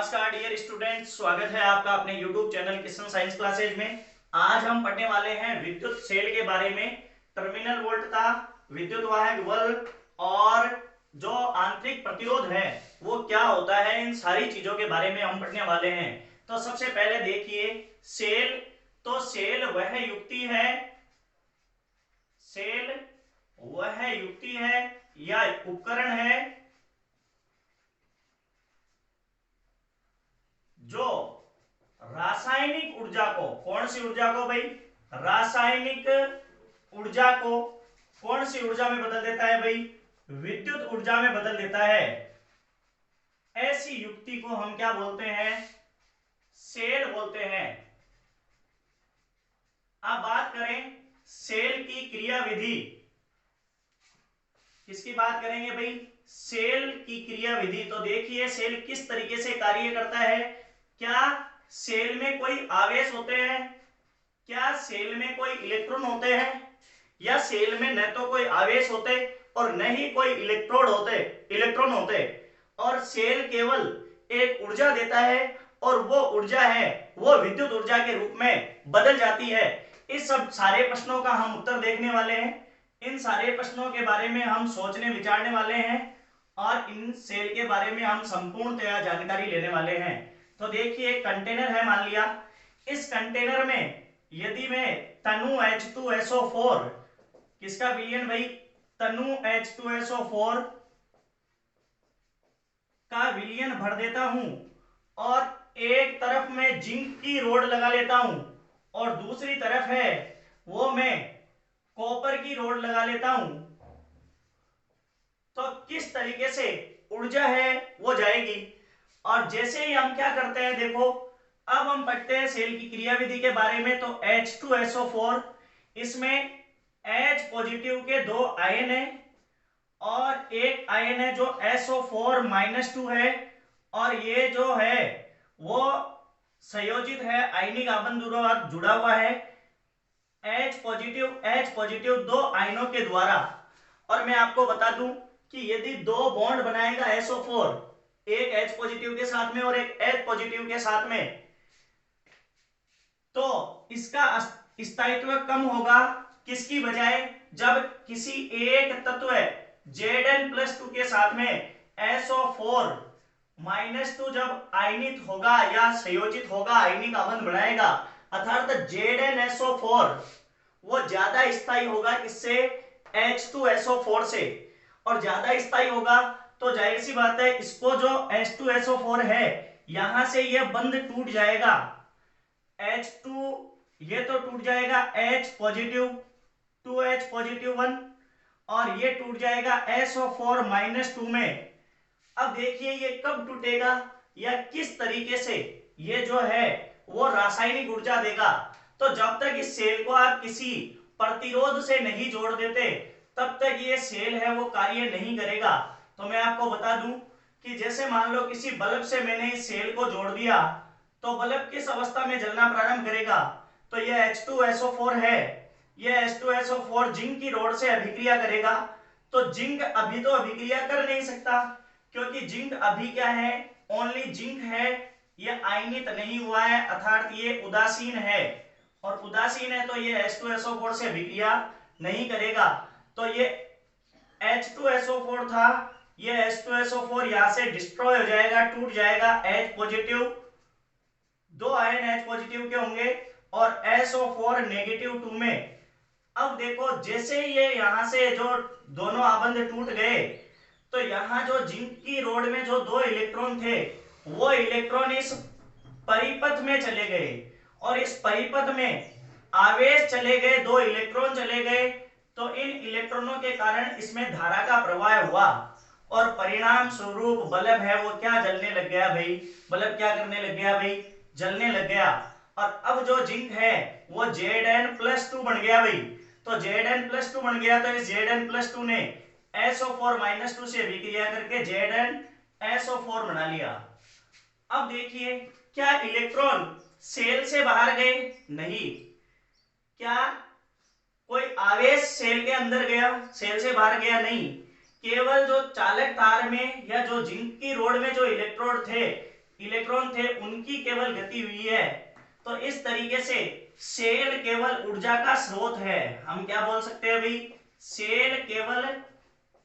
नमस्कार dear student, स्वागत है आपका अपने YouTube channel Kishan science classes में। आज हम पढ़ने वाले हैं विद्युत सेल के बारे में। टर्मिनल वोल्ट का विद्युत वाहक बल और जो आंतरिक प्रतिरोध है वो क्या होता है, इन सारी चीजों के बारे में हम पढ़ने वाले हैं। तो सबसे पहले देखिए सेल। तो सेल वह युक्ति है या उपकरण है जो रासायनिक ऊर्जा को, कौन सी ऊर्जा को भाई, रासायनिक ऊर्जा को कौन सी ऊर्जा में बदल देता है भाई, विद्युत ऊर्जा में बदल देता है। ऐसी युक्ति को हम क्या बोलते हैं, सेल बोलते हैं। अब बात करें सेल की क्रियाविधि, किसकी बात करेंगे भाई, सेल की क्रियाविधि। तो देखिए सेल किस तरीके से कार्य करता है। क्या सेल में कोई आवेश होते हैं, क्या सेल में कोई इलेक्ट्रॉन होते हैं, या सेल में न तो कोई आवेश होते और न ही कोई इलेक्ट्रॉन होते, और सेल केवल एक ऊर्जा देता है और वो ऊर्जा है वो विद्युत ऊर्जा के रूप में बदल जाती है। इस सब सारे प्रश्नों का हम उत्तर देखने वाले हैं। इन सारे प्रश्नों के बारे में हम सोचने विचारने वाले हैं और इन सेल के बारे में हम संपूर्णतया जानकारी लेने वाले हैं। तो देखिए कंटेनर है, मान लिया इस कंटेनर में यदि मैं तनु H2SO4, किसका विलयन भाई, तनु H2SO4 का विलयन भर देता हूं और एक तरफ में जिंक की रोड लगा लेता हूं और दूसरी तरफ है वो मैं कॉपर की रोड लगा लेता हूं, तो किस तरीके से ऊर्जा है वो जाएगी। और जैसे ही हम क्या करते हैं, देखो अब हम पढ़ते हैं सेल की क्रियाविधि के बारे में। तो H2SO4, इसमें H पॉजिटिव के दो आयन है और एक आयन है जो SO4-2 है, और ये जो है वो संयोजित है, आयनिक आबंध जुड़ा हुआ है H पॉजिटिव दो आयनों के द्वारा। और मैं आपको बता दूं कि यदि दो बॉन्ड बनाएगा SO4, एक H पॉजिटिव के साथ में और एक H पॉजिटिव के साथ में, तो इसका स्थायित्व कम होगा किसकी बजाय, जब किसी एक तत्व Zn+2 के साथ में SO4-2 जब आयनित होगा या संयोजित होगा, आयनिक आबंध बनाएगा, अर्थात ZnSO4 वो ज्यादा स्थायी होगा किससे, H2SO4 से। और ज्यादा स्थायी होगा तो जाहिर सी बात है इसको जो H2SO4 है यहां से ये बंध टूट जाएगा, H2 ये तो टूट जाएगा, H पॉजिटिव 2H+1, और ये टूट जाएगा SO4-2 में। अब देखिए ये कब टूटेगा या किस तरीके से ये जो है वो रासायनिक ऊर्जा देगा। तो जब तक इस सेल को आप किसी प्रतिरोध से नहीं जोड़ देते तब तक ये सेल है वो कार्य नहीं करेगा। तो मैं आपको बता दूं कि जैसे मान लो किसी बल्ब से मैंने इस सेल को जोड़ दिया तो बल्ब किस अवस्था में जलना प्रारंभ करेगा। तो ये H2SO4 है, ये H2SO4 जिंक की रोड से अभिक्रिया करेगा। तो जिंक अभी तो अभिक्रिया कर नहीं सकता क्योंकि जिंक अभी क्या है, ओनली जिंक है, ये आयनित नहीं हुआ है, अर्थात ये उदासीन है, और उदासीन है तो ये H2SO4 से अभिक्रिया नहीं करेगा। तो ये H2SO4 था, ये H2SO4 यहां से डिस्ट्रॉय हो जाएगा, टूट जाएगा, H पॉजिटिव दो आयन H पॉजिटिव के होंगे और SO4-2 में। अब देखो जैसे ये यहां से जो दोनों आबंध टूट गए तो यहां जो जिंक की रोड में जो दो इलेक्ट्रॉन थे वो इलेक्ट्रॉन इस परिपथ में चले गए, और इस परिपथ में आवेश चले गए, दो इलेक्ट्रॉन चले गए, तो इन इलेक्ट्रॉनों के कारण इसमें धारा का प्रवाह हुआ और परिणाम स्वरूप बल्ब है वो क्या जलने लग गया भाई, बल्ब क्या करने लग गया भाई, जलने लग गया। और अब जो जिंक है वो Zn+2 बन गया भाई। तो Zn+2 बन गया तो इस Zn+2 ने SO4-2 से अभिक्रिया करके ZnSO4 बना लिया। अब देखिए क्या इलेक्ट्रॉन सेल से बाहर गए, नहीं। क्या कोई आवेश सेल के अंदर गया, सेल से बाहर गया, नहीं। केवल जो चालक तार में या जो जिंक की रोड में जो इलेक्ट्रोड थे इलेक्ट्रॉन थे उनकी केवल गति हुई है। तो इस तरीके से सेल केवल ऊर्जा का स्रोत है। हम क्या बोल सकते हैं भाई, सेल केवल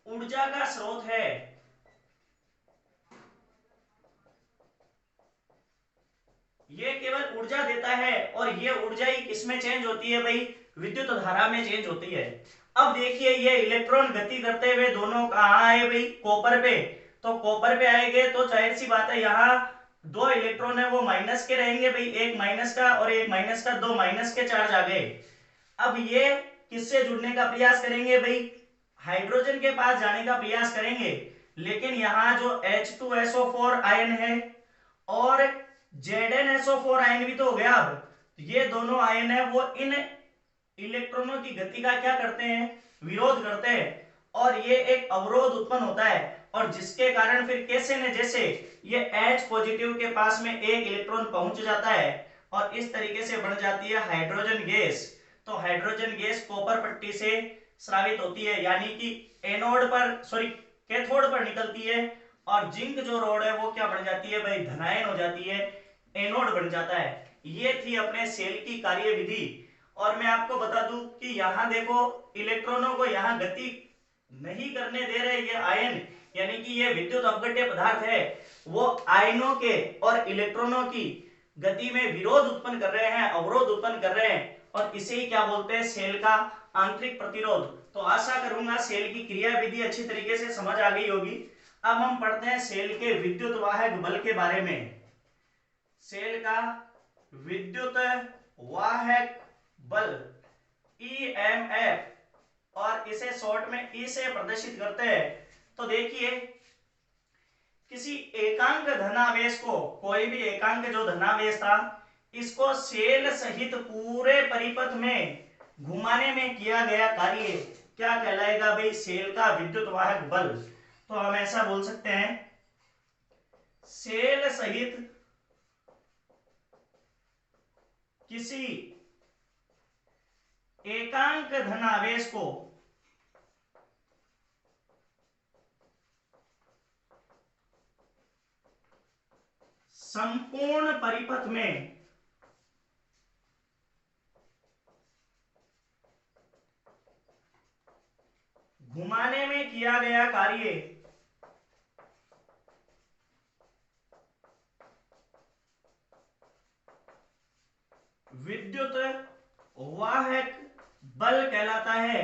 ऊर्जा का स्रोत है। ये केवल ऊर्जा देता है और ये ऊर्जा ही किसमें चेंज होती है भाई, विद्युत धारा में चेंज होती है। अब देखिए ये इलेक्ट्रॉन गति करते हुए दोनों कहाँ आए भाई, कॉपर पे। तो कॉपर पे आएंगे तो जाहिर सी बात है यहाँ दो इलेक्ट्रॉन है वो माइनस के रहेंगे भाई, एक माइनस का और एक माइनस का, दो माइनस के चार्ज आ गए। अब ये किससे जुड़ने का प्रयास करेंगे भाई, हाइड्रोजन के पास जाने का प्रयास करेंगे। लेकिन यहाँ जो H2SO4 आयन है और ZnSO4 आयन भी तो हो गया। अब ये दोनों आयन है वो इन इलेक्ट्रॉनों की गति का क्या करते हैं, विरोध करते हैं और ये एक अवरोध उत्पन्न होता है। और जिसके कारण फिर कैसे न जैसे ये H पॉजिटिव के पास में एक इलेक्ट्रॉन पहुंच जाता है और इस तरीके से बन जाती है हाइड्रोजन गैस। तो हाइड्रोजन गैस कॉपर पट्टी से स्रावित होती है, यानी कि एनोड पर सॉरी कैथोड पर निकलती है और जिंक जो रोड है वो क्या बन जाती है भाई, धनायन हो जाती है, एनोड बन जाता है। ये थी अपने सेल की कार्यविधि। और मैं आपको बता दूं कि यहाँ देखो इलेक्ट्रॉनों को यहाँ गति नहीं करने दे रहे ये आयन, यानी कि ये विद्युत अपघट्य पदार्थ है, वो आयनों के और इलेक्ट्रॉनों की गति में विरोध उत्पन्न कर रहे हैं, अवरोध उत्पन्न कर रहे हैं। और इसे ही क्या बोलते हैं, सेल का आंतरिक प्रतिरोध। तो आशा करूंगा सेल की क्रिया विधि अच्छी तरीके से समझ आ गई होगी। अब हम पढ़ते हैं सेल के विद्युत वाहक बल के बारे में। सेल का विद्युत वाहक बल EMF, और इसे शॉर्ट में ई से प्रदर्शित करते हैं। तो देखिए किसी एकांक धनावेश को, कोई भी एकांक जो धनावेश था, इसको सेल सहित पूरे परिपथ में घुमाने में किया गया कार्य क्या कहलाएगा भाई, सेल का विद्युत वाहक बल। तो हम ऐसा बोल सकते हैं, सेल सहित किसी एकांक धनावेश को संपूर्ण परिपथ में घुमाने में किया गया कार्य विद्युत वाहक बल कहलाता है।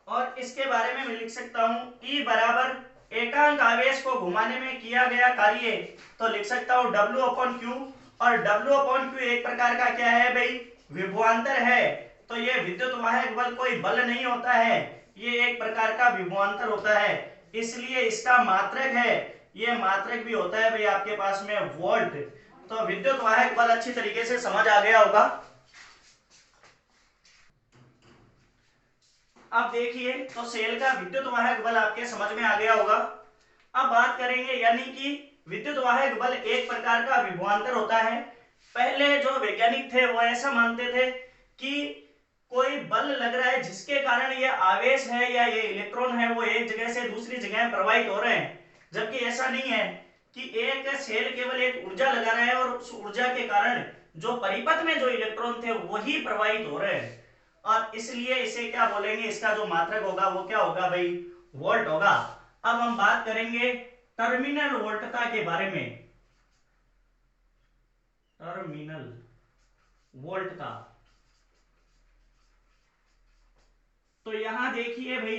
और इसके बारे में मैं लिख सकता हूं E बराबर एकांक आवेश को घुमाने में किया गया कार्य, तो लिख सकता हूं W/Q। और W/Q एक प्रकार का क्या है भाई, विभवांतर है। तो ये विद्युत वाहक बल कोई बल नहीं होता है, ये एक प्रकार का विभवांतर होता है, इसलिए इसका मात्रक है, ये मात्रक भी होता है भाई आपके पास में वोल्ट। तो विद्युत वाहक बल अच्छी तरीके से समझ आ गया होगा। अब देखिए तो सेल का विद्युत वाहक बल आपके समझ में आ गया होगा। अब बात करेंगे, यानी कि विद्युत वाहक बल एक प्रकार का विभवांतर होता है। पहले जो वैज्ञानिक थे वो ऐसा मानते थे कि कोई बल लग रहा है जिसके कारण ये आवेश है या ये इलेक्ट्रॉन है वो एक जगह से दूसरी जगह प्रवाहित हो रहे हैं, जबकि ऐसा नहीं है कि एक सेल केवल एक ऊर्जा लगा रहा है और उस ऊर्जा के कारण जो परिपथ में जो इलेक्ट्रॉन थे वही प्रवाहित हो रहे हैं। और इसलिए इसे क्या बोलेंगे, इसका जो मात्रक होगा वो क्या होगा भाई, वोल्ट होगा। अब हम बात करेंगे टर्मिनल वोल्टता के बारे में। टर्मिनल वोल्टता, तो यहां देखिए भाई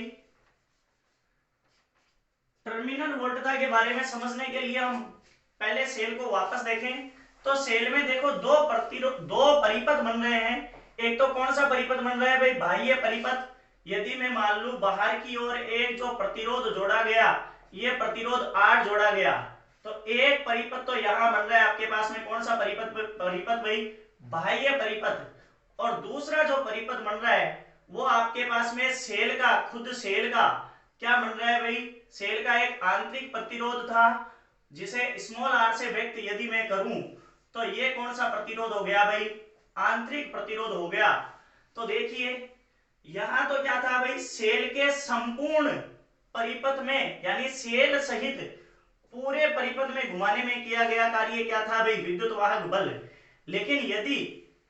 टर्मिनल वोल्टता के बारे में समझने के लिए हम पहले सेल को वापस देखें। तो सेल में देखो दो परिपथ बन रहे हैं। एक तो कौन सा परिपथ बन रहा है भाई, बाह्य परिपथ। यदि मैं मान लूं बाहर की ओर एक जो प्रतिरोध जोड़ा गया, ये प्रतिरोध R जोड़ा गया, तो एक परिपथ तो यहां बन रहा है आपके पास में, कौन सा परिपथ भाई, बाह्य परिपथ। और दूसरा जो परिपथ बन रहा है वो आपके पास में सेल का, खुद सेल का क्या बन रहा है भाई, सेल का एक आंतरिक प्रतिरोध था जिसे स्मॉल r से व्यक्त यदि मैं करूं तो ये कौन सा प्रतिरोध हो गया भाई, आंतरिक प्रतिरोध हो गया। तो देखिए यहां तो क्या था भाई, सेल के संपूर्ण परिपथ में यानी सेल सहित पूरे परिपथ में घुमाने में किया गया कार्य क्या था भाई, विद्युत वाहक बल। लेकिन यदि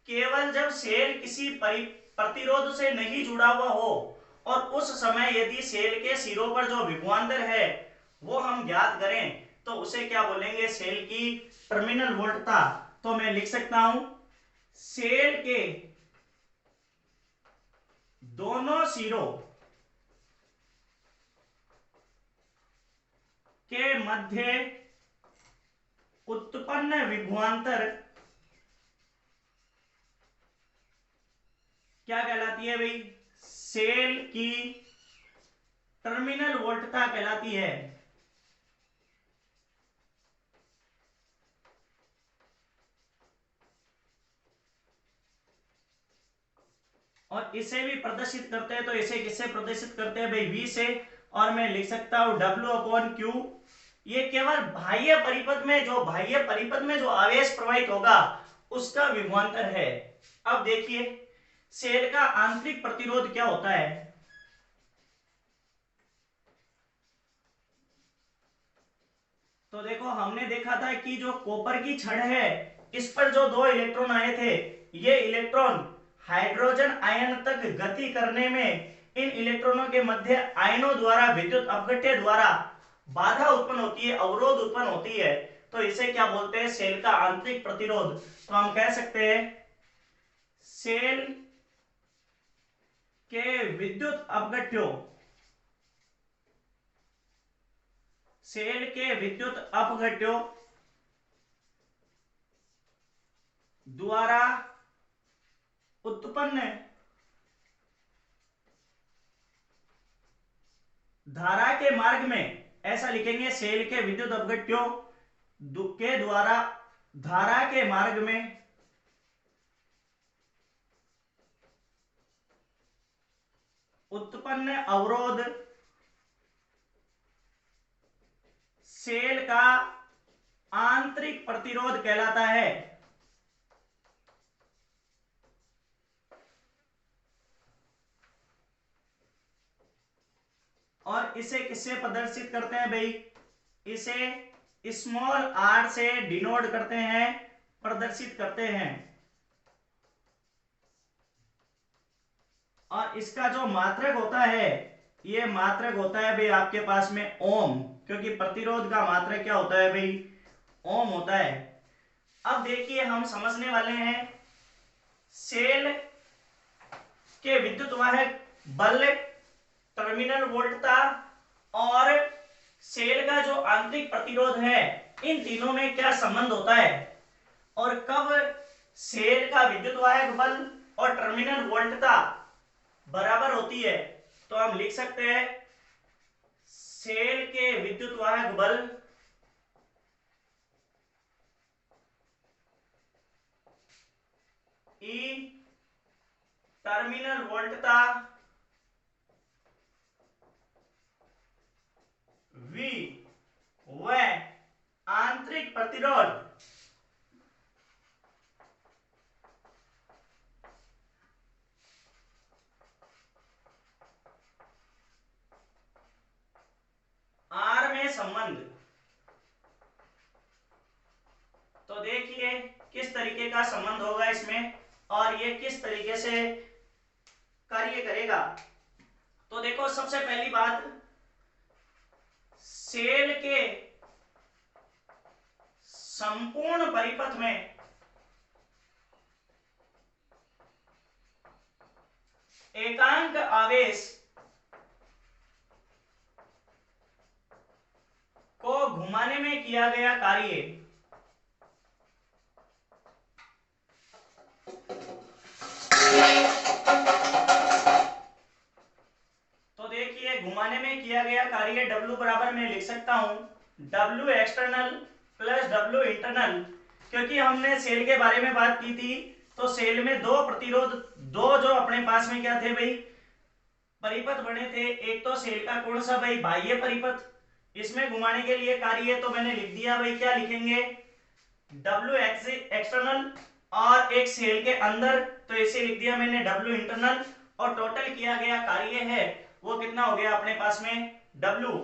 केवल जब सेल किसी प्रतिरोध से नहीं जुड़ा हुआ हो और उस समय यदि सेल के सिरों पर जो विभवांतर है वो हम ज्ञात करें तो उसे क्या बोलेंगे, सेल की टर्मिनल वोल्टता। तो मैं लिख सकता हूं सेल के दोनों सिरों के मध्य उत्पन्न विभवांतर क्या कहलाती है भाई, सेल की टर्मिनल वोल्टता कहलाती है। और इसे भी प्रदर्शित करते हैं तो इसे किससे प्रदर्शित करते हैं भाई, V से। और मैं लिख सकता हूं W/Q। ये केवल बाह्य परिपथ में जो आवेश प्रवाहित होगा उसका विभवांतर है। अब देखिए सेल का आंतरिक प्रतिरोध क्या होता है। तो देखो हमने देखा था कि जो कॉपर की छड़ है इस पर जो दो इलेक्ट्रॉन आए थे, ये इलेक्ट्रॉन हाइड्रोजन आयन तक गति करने में इन इलेक्ट्रॉनों के मध्य आयनों द्वारा विद्युत अपघट्य द्वारा बाधा उत्पन्न होती है, अवरोध उत्पन्न होती है। तो इसे क्या बोलते हैं, सेल का आंतरिक प्रतिरोध। तो हम कह सकते हैं सेल के विद्युत अपघट्यों द्वारा उत्पन्न धारा के मार्ग में, ऐसा लिखेंगे सेल के विद्युत अपघट्यों के द्वारा धारा के मार्ग में उत्पन्न अवरोध सेल का आंतरिक प्रतिरोध कहलाता है। और इसे किससे प्रदर्शित करते हैं भाई, इसे स्मॉल r से डिनोट करते हैं, प्रदर्शित करते हैं। और इसका जो मात्रक होता है, ये मात्रक होता है भाई आपके पास में ओम, क्योंकि प्रतिरोध का मात्रक क्या होता है भाई, ओम होता है। अब देखिए हम समझने वाले हैं सेल के विद्युत वाहक बल, टर्मिनल वोल्टता और सेल का जो आंतरिक प्रतिरोध है, इन तीनों में क्या संबंध होता है और कब सेल का विद्युत वाहक बल और टर्मिनल वोल्टता बराबर होती है। तो हम लिख सकते हैं सेल के विद्युत वाहक बल ई टर्मिनल वोल्टता V व आंतरिक प्रतिरोध R में संबंध। तो देखिए किस तरीके का संबंध होगा इसमें और ये किस तरीके से कार्य करेगा। तो देखो सबसे पहली बात, सेल के संपूर्ण परिपथ में एकांक आवेश को घुमाने में किया गया कार्य तो देखिए घुमाने में किया गया कार्य W बराबर मैं लिख सकता हूं W external plus W internal. क्योंकि हमने सेल के बारे में बात की थी तो सेल में दो प्रतिरोध, दो जो अपने पास में क्या थे भाई, परिपथ बने थे। एक तो सेल का कौन सा भाई, बाह्य परिपथ, इसमें घुमाने के लिए कार्य तो मैंने लिख दिया भाई, क्या लिखेंगे W एक्सटर्नल, और एक सेल के अंदर तो इसे लिख दिया मैंने W इंटरनल। और टोटल किया गया कार्य है वो कितना हो गया अपने पास में W।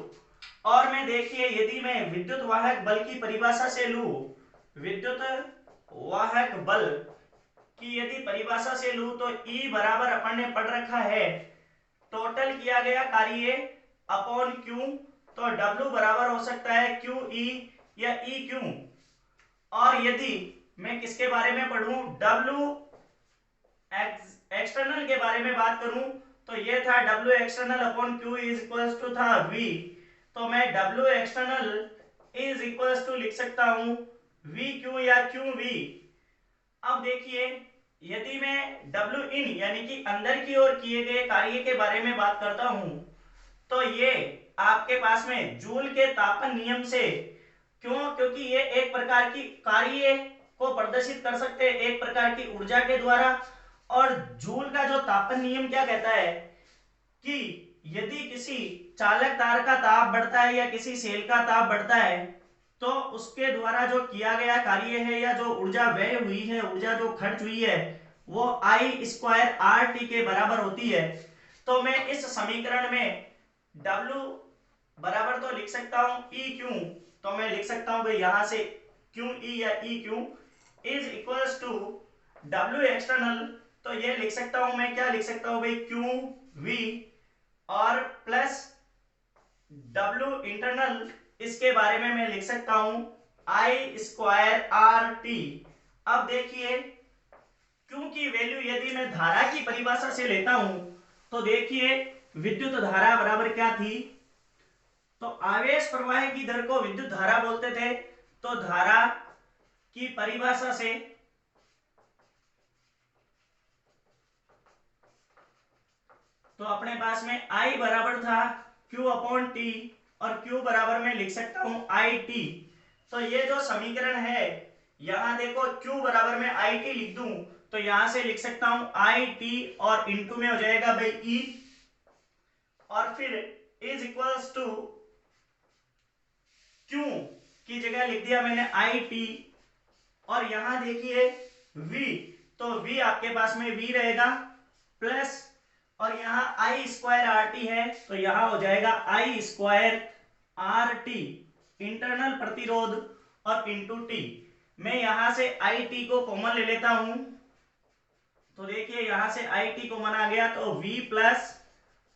और मैं देखिए यदि मैं विद्युत वाहक बल की परिभाषा से लूं, विद्युत वाहक बल की यदि परिभाषा से लूं तो E बराबर अपन ने पढ़ रखा है टोटल किया गया कार्य अपॉन Q। तो W बराबर हो सकता है QE या EQ। और यदि मैं किसके बारे में पढ़ूं, W एक्सटर्नल के बारे में बात करूं तो ये था W external upon Q is equal to था V। तो मैं W external is equal to लिख सकता हूं VQ या QV। अब देखिए यदि मैं W इन यानी कि अंदर की ओर किए गए कार्य के बारे में बात करता हूं तो ये आपके पास में जूल के तापन नियम से, क्यों, क्योंकि ये एक प्रकार की कार्य को प्रदर्शित कर सकते हैं एक प्रकार की ऊर्जा के द्वारा। और जूल का जो तापन नियम क्या कहता है कि यदि किसी चालक तार का ताप बढ़ता है या किसी सेल का ताप बढ़ता है तो उसके द्वारा जो किया गया कार्य है या जो ऊर्जा व्यय हुई है, ऊर्जा जो खर्च हुई है वो I² RT के बराबर होती है। तो मैं इस समीकरण में W बराबर तो लिख सकता हूं EQ। तो मैं लिख सकता हूं भाई यहां से QE या EQ is equals to W external. तो ये लिख सकता हूं मैं, क्या लिख सकता हूं भाई, QV और प्लस W इंटरनल, इसके बारे में मैं लिख सकता हूं I² RT। अब देखिए Q की वैल्यू यदि मैं धारा की परिभाषा से लेता हूं तो देखिए विद्युत धारा बराबर क्या थी, तो आवेश प्रवाह की दर को विद्युत धारा बोलते थे। तो धारा की परिभाषा से तो अपने पास में I बराबर था Q अपॉन T और Q बराबर में लिख सकता हूं IT। तो ये जो समीकरण है यहां देखो Q बराबर में IT लिख दूं तो यहां से लिख सकता हूं IT और इंटू में हो जाएगा भाई E और फिर इज इक्वल्स टू Q की जगह लिख दिया मैंने IT और यहां देखिए V, तो V आपके पास में V रहेगा प्लस और यहाँ I² RT है तो यहां हो जाएगा I² RT इंटरनल प्रतिरोध और इंटू T। मैं यहां से IT को कॉमन ले लेता हूं तो देखिए यहां से IT कॉमन आ गया तो V प्लस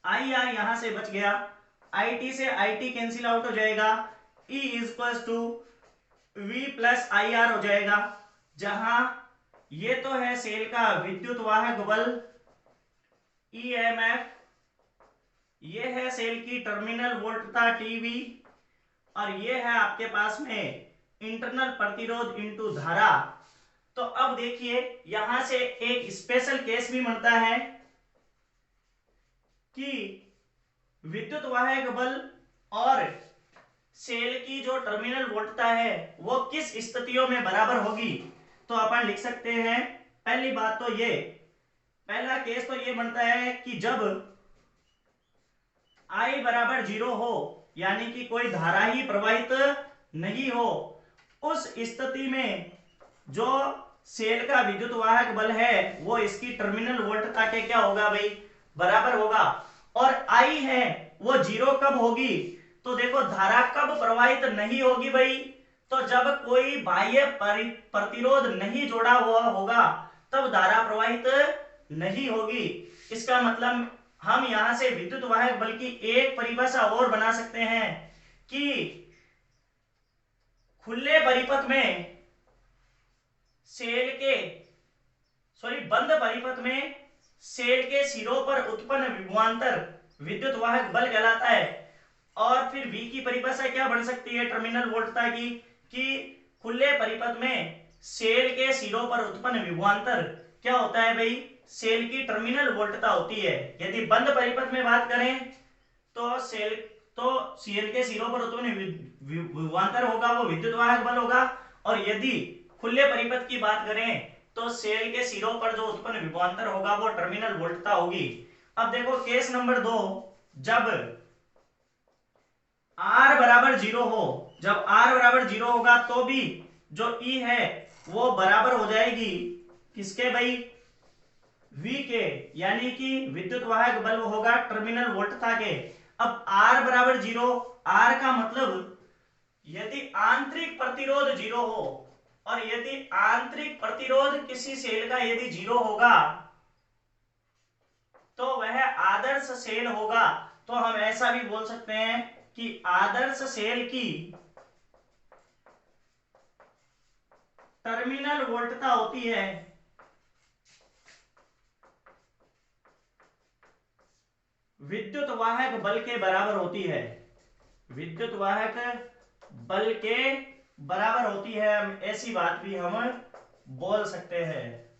IR यहां से बच गया, IT से IT कैंसिल आउट हो जाएगा, E is equal to V plus IR हो जाएगा। जहां ये तो है सेल का विद्युत वाहक बल EMF, ये है सेल की टर्मिनल वोल्टता TV और ये है आपके पास में इंटरनल प्रतिरोध इंटू धारा। तो अब देखिए यहां से एक स्पेशल केस भी बनता है कि विद्युत वाहक बल और सेल की जो टर्मिनल वोल्टता है वो किस स्थितियों में बराबर होगी। तो अपन लिख सकते हैं पहली बात तो ये, पहला केस तो ये बनता है कि जब I बराबर 0 हो यानी कि कोई धारा ही प्रवाहित नहीं हो, उस स्थिति में जो सेल का विद्युत वाहक बल है वो इसकी टर्मिनल वोल्टता के क्या होगा भाई, बराबर होगा। और I है वो 0 कब होगी, तो देखो धारा कब प्रवाहित नहीं होगी भाई, तो जब कोई बाह्य प्रतिरोध नहीं जोड़ा हुआ होगा तब धारा प्रवाहित नहीं होगी। इसका मतलब हम यहां से विद्युत वाहक बल की एक परिभाषा और बना सकते हैं कि खुले परिपथ में सेल के बंद परिपथ में सेल के सिरों पर उत्पन्न विभवांतर विद्युत वाहक बल कहलाता है। और फिर V की परिभाषा क्या बन सकती है टर्मिनल वोल्टता की, कि खुले परिपथ में सेल के सिरों पर उत्पन्न विभवांतर क्या होता है भाई, सेल की टर्मिनल वोल्टता होती है। यदि बंद परिपथ में बात करें तो सेल के सिरों पर उत्पन्न विभवांतर होगा वो विद्युत वाहक बल होगा, और यदि खुले परिपथ की बात करें तो सेल के सिरों पर जो उत्पन्न विभवांतर होगा वो टर्मिनल वोल्टता होगी। अब देखो केस नंबर 2, जब R बराबर 0 हो, जब R बराबर 0 होगा तो भी जो E है वो बराबर हो जाएगी किसके भाई, V के, यानी कि विद्युत वाहक बल होगा टर्मिनल वोल्टता के। अब R बराबर 0, R का मतलब यदि आंतरिक प्रतिरोध 0 हो और यदि आंतरिक प्रतिरोध किसी सेल का यदि 0 होगा तो वह आदर्श सेल होगा। तो हम ऐसा भी बोल सकते हैं कि आदर्श सेल की टर्मिनल वोल्टता होती है विद्युत वाहक बल के बराबर होती है, विद्युत वाहक बल के बराबर होती है। हम ऐसी बात भी हम बोल सकते हैं।